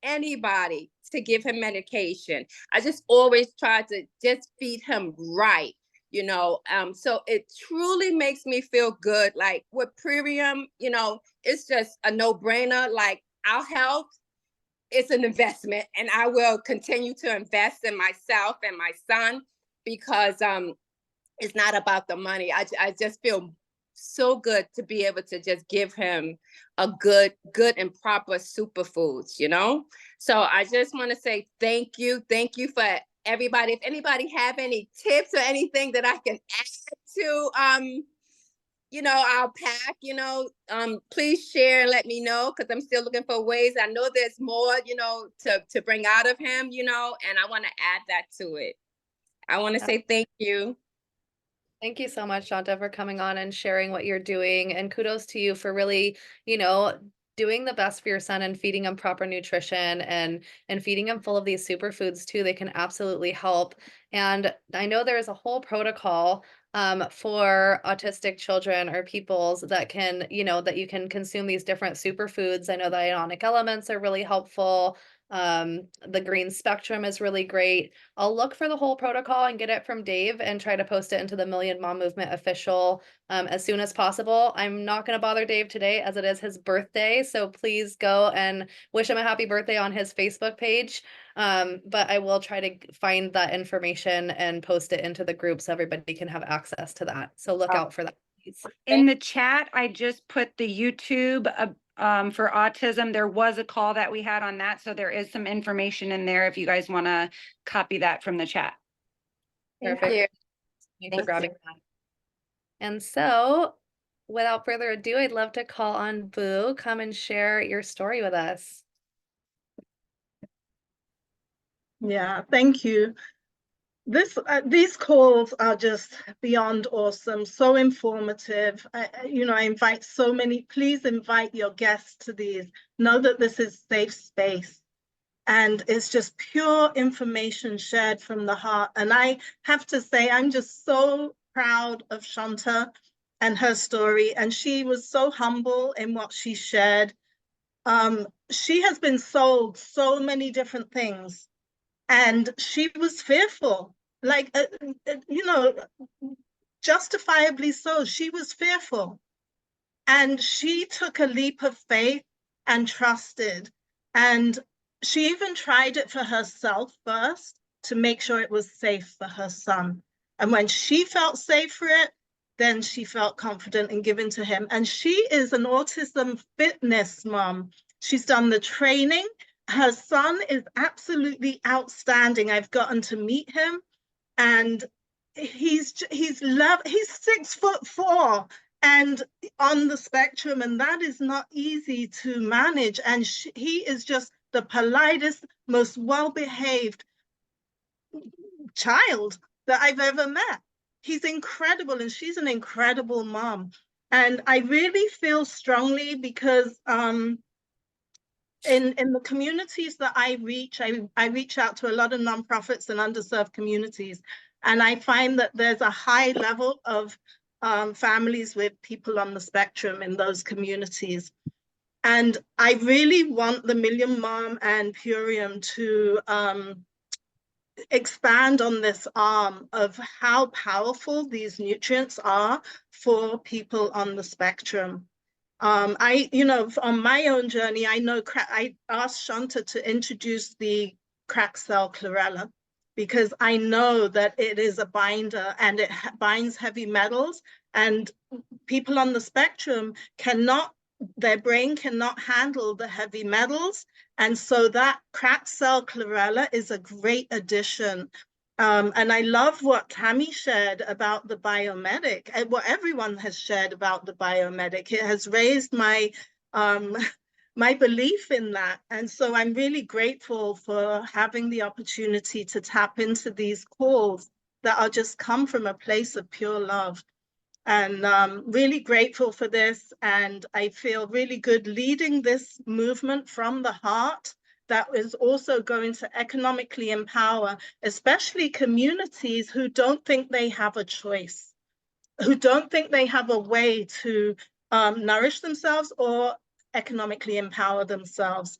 anybody to give him medication. I just always tried to just feed him right, you know. So it truly makes me feel good. Like with Premium, you know, it's just a no-brainer. Like, our health, it's an investment, and I will continue to invest in myself and my son, because it's not about the money. I just feel so good to be able to just give him a good and proper superfoods, you know. So I just want to say thank you for everybody. If anybody have any tips or anything that I can add to you know, our pack, you know, please share and let me know, because I'm still looking for ways. I know there's more, you know, to bring out of him, you know, and I want to add that to it. I want to say thank you. Thank you so much, Shanta, for coming on and sharing what you're doing. And kudos to you for really, you know, doing the best for your son and feeding him proper nutrition and feeding him full of these superfoods too. They can absolutely help. And I know there is a whole protocol for autistic children or peoples that can, you know, that you can consume these different superfoods. I know the ionic elements are really helpful. The green spectrum is really great. I'll look for the whole protocol and get it from Dave and try to post it into the Million Mom Movement official as soon as possible. I'm not going to bother Dave today as it is his birthday, so please go and wish him a happy birthday on his Facebook page. But I will try to find that information and post it into the group so everybody can have access to that. So look out for that, please. In the chat, I just put the YouTube for autism. There was a call that we had on that, so there is some information in there if you guys want to copy that from the chat. Perfect. Thank you. Thanks for grabbing that. And so, without further ado, I'd love to call on Boo. Come and share your story with us. Yeah, thank you. These calls are just beyond awesome, so informative. I invite so many. Please invite your guests to these. Know that this is safe space, and it's just pure information shared from the heart. And I have to say, I'm just so proud of Shanta and her story. And she was so humble in what she shared. She has been sold so many different things. And she was fearful, like, justifiably so. She was fearful. And she took a leap of faith and trusted. And she even tried it for herself first to make sure it was safe for her son. And when she felt safe for it, then she felt confident in giving to him. And she is an autism fitness mom. She's done the training. her son is absolutely outstanding. I've gotten to meet him, and he's 6'4" and on the spectrum, and that is not easy to manage. And he is just the politest, most well-behaved child that I've ever met. He's incredible, and she's an incredible mom. And I really feel strongly because in the communities that I reach out to a lot of nonprofits and underserved communities, and I find that there's a high level of families with people on the spectrum in those communities. And I really want the Million Mom and Purium to expand on this arm of how powerful these nutrients are for people on the spectrum. On my own journey, I asked Shanta to introduce the cracked cell chlorella because I know that it is a binder and it binds heavy metals, and people on the spectrum their brain cannot handle the heavy metals. And so that cracked cell chlorella is a great addition. And I love what Tammy shared about the biomedic, and what everyone has shared about the biomedic. It has raised my my belief in that. And so I'm really grateful for having the opportunity to tap into these calls that are just come from a place of pure love. And really grateful for this. And I feel really good leading this movement from the heart that is also going to economically empower, especially communities who don't think they have a choice, who don't think they have a way to nourish themselves or economically empower themselves.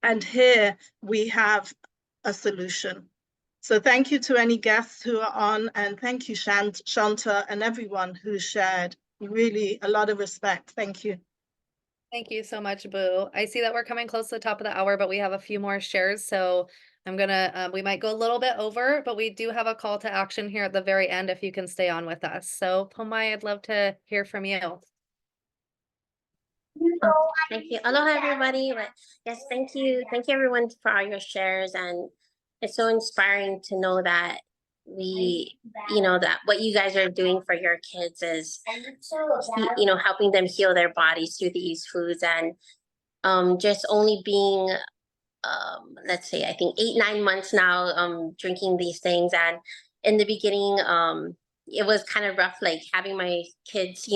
And here we have a solution. So thank you to any guests who are on, and thank you, Shanta, and everyone who shared. Really a lot of respect. Thank you. Thank you so much, Boo. I see that we're coming close to the top of the hour, but we have a few more shares. So I'm gonna, we might go a little bit over, but we do have a call to action here at the very end if you can stay on with us. So Pomai, I'd love to hear from you. Oh, thank you. Aloha, everybody. But yes, thank you. Thank you, everyone, for all your shares. And it's so inspiring to know that that what you guys are doing for your kids is, helping them heal their bodies through these foods. And just only being, let's say, I think 8-9 months now, drinking these things. And in the beginning, it was kind of rough, like having my kids,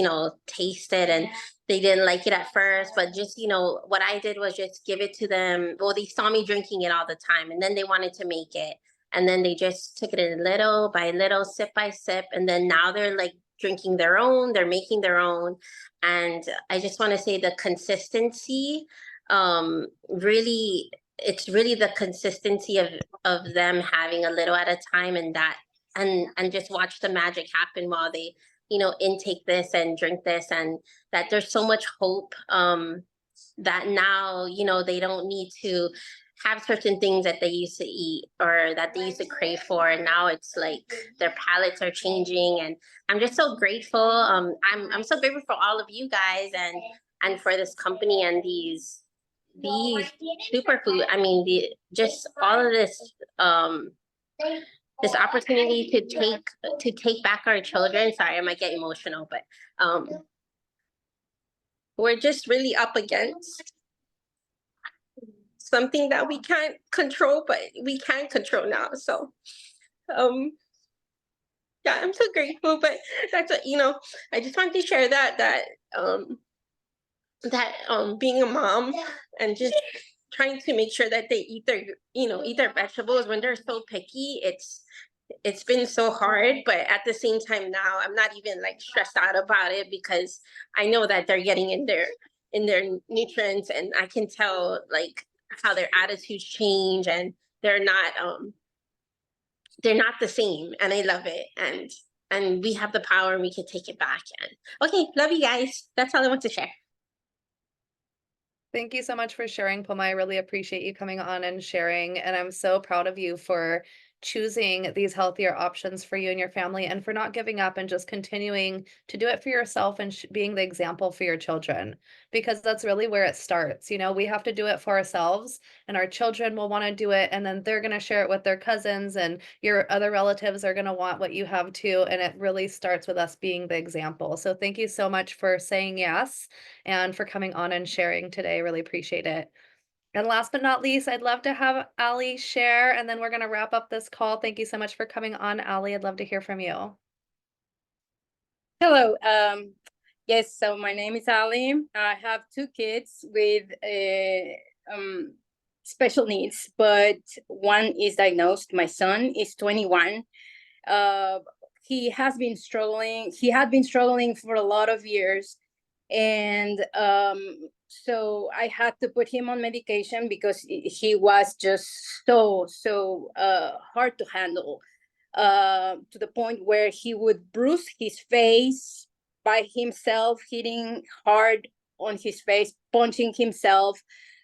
taste it, and they didn't like it at first, but just, what I did was just give it to them. Well, they saw me drinking it all the time, and then they wanted to make it. And then they just took it in little by little, sip by sip. And then now they're like drinking their own, they're making their own. And I just want to say the consistency, really, it's really the consistency of them having a little at a time, and that, and just watch the magic happen while they, intake this and drink this, and that there's so much hope, that now, they don't need to have certain things that they used to eat or that they used to crave for. And now it's like their palates are changing, and I'm just so grateful. I'm so grateful for all of you guys, and for this company and these superfood. I mean, just all of this, this opportunity to take back our children. Sorry, I might get emotional, but we're just really up against something that we can't control, but we can control now. So yeah, I'm so grateful. But that's what, I just wanted to share that being a mom and just trying to make sure that they eat their vegetables when they're so picky, it's been so hard. But at the same time now, I'm not even like stressed out about it, because I know that they're getting in their nutrients, and I can tell like how their attitudes change, and they're not the same, and I love it. And we have the power, and we can take it back. And okay, love you guys. That's all I want to share. Thank you so much for sharing, Pomai. I really appreciate you coming on and sharing. And I'm so proud of you for choosing these healthier options for you and your family, and for not giving up and just continuing to do it for yourself and being the example for your children, because that's really where it starts. You know, we have to do it for ourselves, and our children will want to do it, and then they're going to share it with their cousins, and your other relatives are going to want what you have too. And it really starts with us being the example. So thank you so much for saying yes and for coming on and sharing today. Really appreciate it. And last but not least, I'd love to have Ali share, and then we're going to wrap up this call. Thank you so much for coming on, Ali. I'd love to hear from you. Hello. Yes, so my name is Ali. I have two kids with special needs, but one is diagnosed. My son is 21. He had been struggling for a lot of years. And so I had to put him on medication because he was just so hard to handle, to the point where he would bruise his face by himself, hitting hard on his face, punching himself,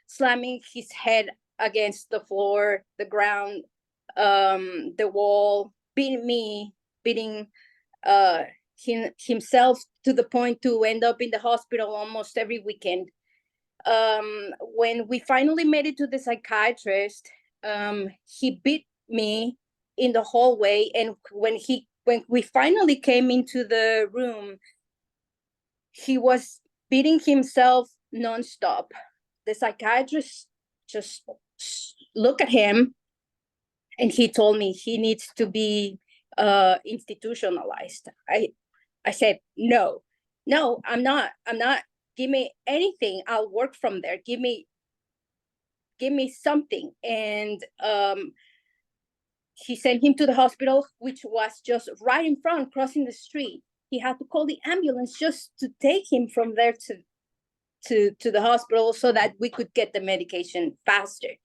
slamming his head against the floor, the ground, the wall, beating himself to the point to end up in the hospital almost every weekend. When we finally made it to the psychiatrist, he beat me in the hallway, and when we finally came into the room, he was beating himself nonstop. The psychiatrist just looked at him, and he told me he needs to be institutionalized. I said, no, I'm not. Give me anything. I'll work from there. Give me something. And he sent him to the hospital, which was just right in front, crossing the street. He had to call the ambulance just to take him from there to the hospital so that we could get the medication faster.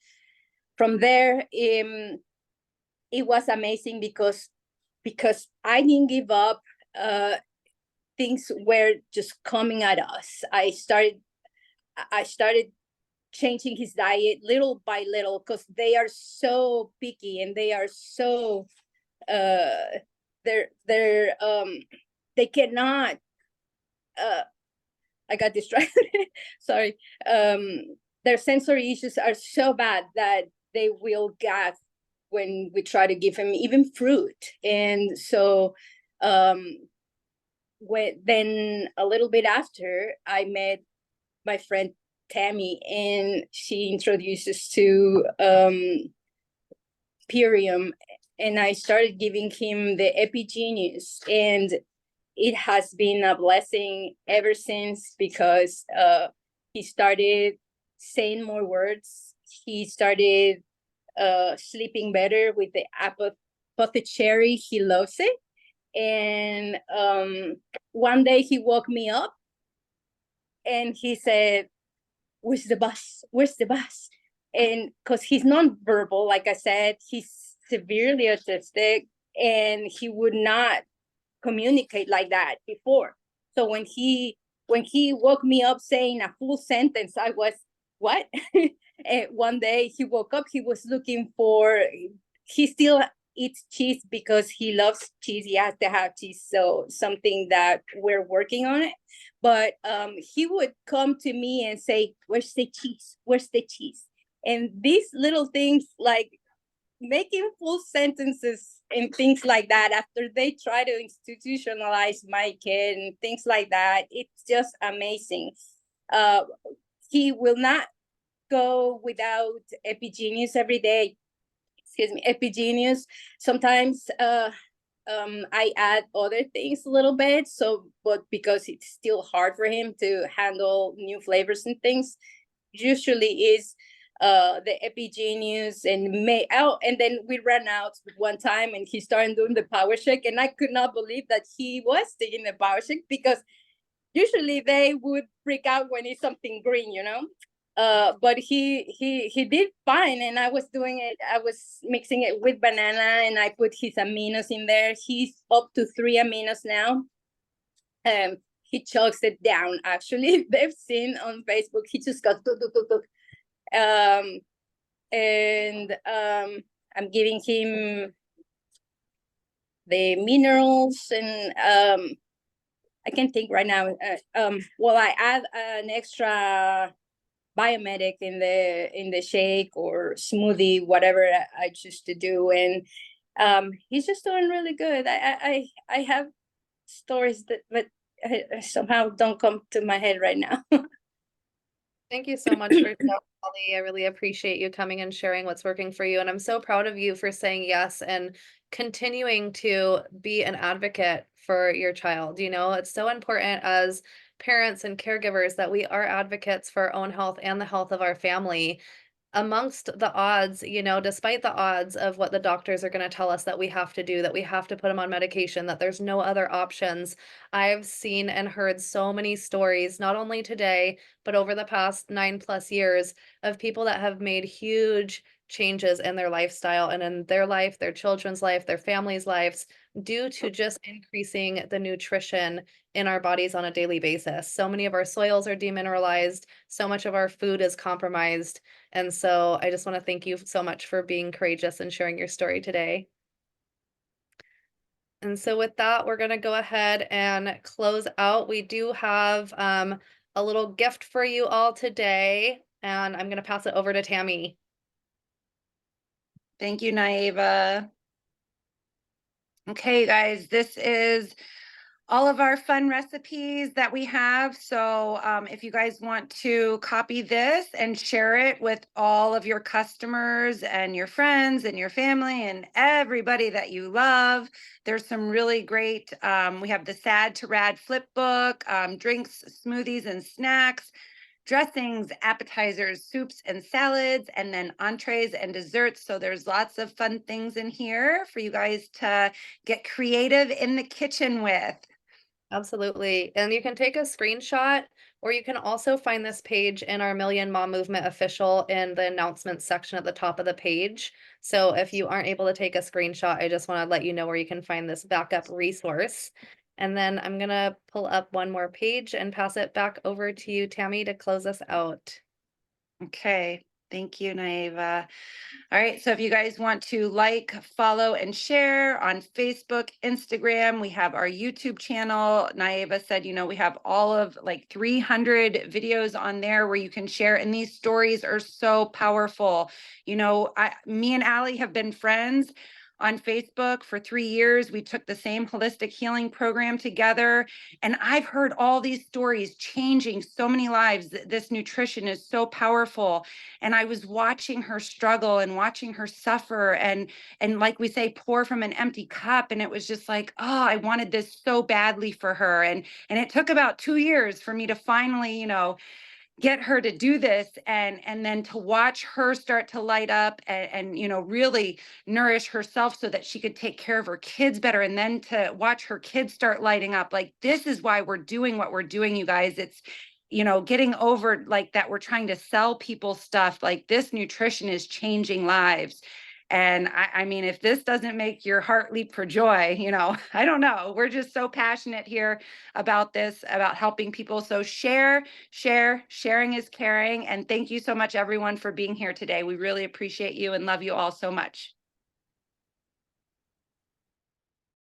From there, it was amazing because I didn't give up. Things were just coming at us. I started changing his diet little by little, because they are so picky, and they are so they cannot I got distracted. Sorry. Their sensory issues are so bad that they will gag when we try to give him even fruit. And so then a little bit after, I met my friend Tammy, and she introduces to Purium, and I started giving him the Epigenius, and it has been a blessing ever since, because he started saying more words. He started sleeping better with the apothecary. He loves it. And one day he woke me up and he said, "Where's the bus? Where's the bus?" And because he's nonverbal, like I said, he's severely autistic, and he would not communicate like that before. So when he woke me up saying a full sentence, I was, what? And one day he woke up, he was looking for, he still eats cheese because he loves cheese. He has to have cheese. So something that we're working on it. But he would come to me and say, "Where's the cheese? Where's the cheese?" And these little things, like making full sentences and things like that, after they try to institutionalize my kid and things like that, it's just amazing. He will not go without Epigenius every day. Epigenius. Sometimes I add other things a little bit, but because it's still hard for him to handle new flavors and things, usually is the Epigenius and then we ran out one time, and he started doing the power shake, and I could not believe that he was taking the power shake, because usually they would freak out when it's something green, but he did fine. And I was mixing it with banana, and I put his aminos in there. He's up to 3 aminos now. He chugs it down. Actually, they've seen on Facebook, he just got I'm giving him the minerals, and I can think right now. Well, I add an extra biomedic in the shake or smoothie, whatever I choose to do, and he's just doing really good. I have stories that, but I somehow don't come to my head right now. Thank you so much for sharing, Holly. I really appreciate you coming and sharing what's working for you. And I'm so proud of you for saying yes and continuing to be an advocate for your child. You know, it's so important as parents and caregivers that we are advocates for our own health and the health of our family amongst the odds, you know, despite the odds of what the doctors are going to tell us that we have to do, that we have to put them on medication, that there's no other options. I've seen and heard so many stories, not only today, but over the past 9+ years, of people that have made huge changes in their lifestyle and in their life, their children's life, their families' lives, due to just increasing the nutrition in our bodies on a daily basis. So many of our soils are demineralized, so much of our food is compromised. And so I just want to thank you so much for being courageous and sharing your story today. And so with that, we're going to go ahead and close out. We do have a little gift for you all today, and I'm going to pass it over to Tammy. Thank you, Naiva. Okay, guys, this is all of our fun recipes that we have. So if you guys want to copy this and share it with all of your customers and your friends and your family and everybody that you love, there's some really great, we have the Sad to Rad flip book, drinks, smoothies, and snacks, dressings, appetizers, soups, and salads, and then entrees and desserts. So there's lots of fun things in here for you guys to get creative in the kitchen with. Absolutely. And you can take a screenshot, or you can also find this page in our Million Mom Movement official in the announcements section at the top of the page. So if you aren't able to take a screenshot, I just want to let you know where you can find this backup resource. And then I'm going to pull up one more page and pass it back over to you, Tammy, to close us out. Okay. Thank you, Naiva. All right. So if you guys want to like, follow, and share on Facebook, Instagram, we have our YouTube channel. Naiva said, you know, we have all of like 300 videos on there where you can share. And these stories are so powerful. You know, me and Allie have been friends on Facebook for 3 years. We took the same holistic healing program together. And I've heard all these stories changing so many lives. This nutrition is so powerful. And I was watching her struggle and watching her suffer and like we say, pour from an empty cup. And it was just like, oh, I wanted this so badly for her. And it took about 2 years for me to finally, you know, get her to do this and then to watch her start to light up and you know really nourish herself so that she could take care of her kids better, and then to watch her kids start lighting up. Like, this is why we're doing what we're doing, you guys. It's, you know, getting over like that we're trying to sell people stuff. Like, this nutrition is changing lives. And I mean, if this doesn't make your heart leap for joy, you know, I don't know. We're just so passionate here about this, about helping people. So sharing is caring. And thank you so much, everyone, for being here today. We really appreciate you and love you all so much.